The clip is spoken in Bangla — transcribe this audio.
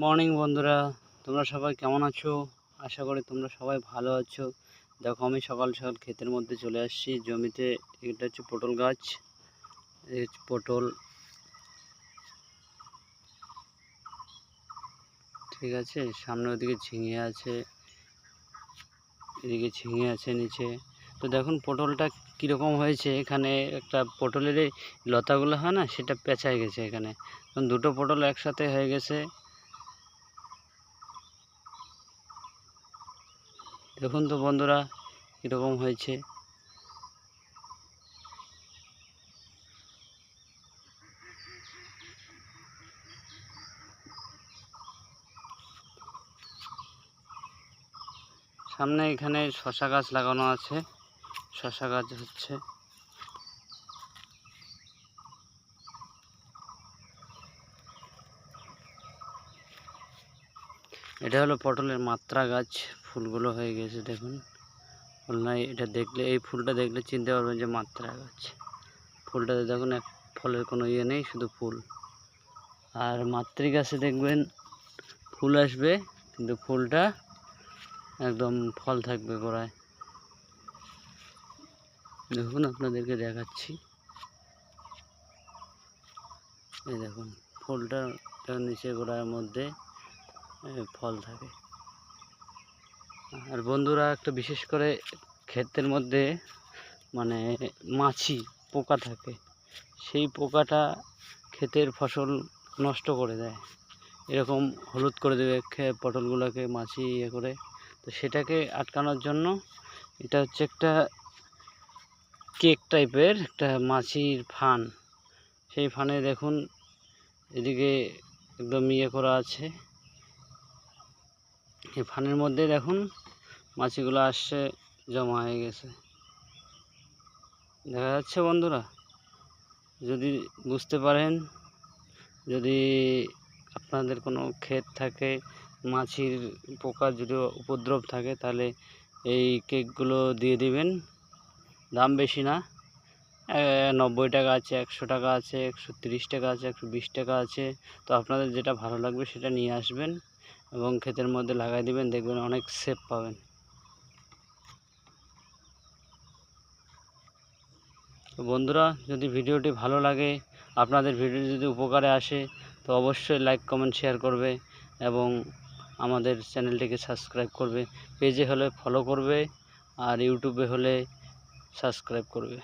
মর্নিং বন্ধুরা, তোমরা সবাই কেমন আছো? আশা করি তোমরা সবাই ভালো আছো। দেখো, আমি সকাল সকাল ক্ষেতের মধ্যে চলে আসছি জমিতে। এটা হচ্ছে পটল গাছ, এই পটল, ঠিক আছে। সামনে ওদিকে ঝিঙে আছে, এদিকে ঝিঙে আছে নিচে। তো দেখুন পটলটা কীরকম হয়েছে। এখানে একটা পটলের এই লতাগুলো হয় না, সেটা পেঁচায় গেছে এখানে। দুটো পটল একসাথে হয়ে গেছে। দেখুন তো বন্ধুরা কীরকম হয়েছে। সামনে এখানে শশা গাছ লাগানো আছে, শশা গাছ হচ্ছে। এটা হলো পটলের মাত্রা গাছ, ফুলগুলো হয়ে গেছে দেখুন। ফুল নাই, এটা দেখলে, এই ফুলটা দেখলে চিনতে পারবেন যে মাত্রা গাছ। ফুলটাতে দেখুন এক ফলের কোনো ইয়ে নেই, শুধু ফুল। আর মাতৃ গাছে দেখবেন ফুল আসবে, কিন্তু ফুলটা একদম ফল থাকবে গোড়ায়। দেখুন আপনাদেরকে দেখাচ্ছি, এই দেখুন ফুলটা নিচে গোড়ার মধ্যে ফল থাকে। আর বন্ধুরা, একটা বিশেষ করে ক্ষেতের মধ্যে মানে মাছি পোকা থাকে, সেই পোকাটা ক্ষেতের ফসল নষ্ট করে দেয়, এরকম হলুদ করে দেবে পটলগুলোকে মাছি ইয়ে করে। তো সেটাকে আটকানোর জন্য এটা হচ্ছে একটা কেক টাইপের একটা মাছির ফান। সেই ফানে দেখুন এদিকে একদম ইয়ে করা আছে, এই ফানের মধ্যে দেখুন মাছিগুলো আসছে, জমা হয়ে গেছে, দেখা যাচ্ছে বন্ধুরা। যদি বুঝতে পারেন, যদি আপনাদের কোনো ক্ষেত থাকে, মাছির পোকার যদি উপদ্রব থাকে, তাহলে এই কেকগুলো দিয়ে দিবেন। দাম বেশি না, 90 টাকা আছে, 100 টাকা আছে, 130 টাকা আছে, 120 টাকা আছে। তো আপনাদের যেটা ভালো লাগবে সেটা নিয়ে আসবেন এবং ক্ষেতের মধ্যে লাগাই দিবেন, দেখবেন অনেক সেফ পাবেন। তো বন্ধুরা, যদি ভিডিওটি ভালো লাগে, আপনাদের ভিডিও যদি উপকারে আসে, তো অবশ্যই লাইক কমেন্ট শেয়ার করবে এবং আমাদের চ্যানেলটিকে সাবস্ক্রাইব করবে। পেজে হলে ফলো করবে আর ইউটিউবে হলে সাবস্ক্রাইব করবে।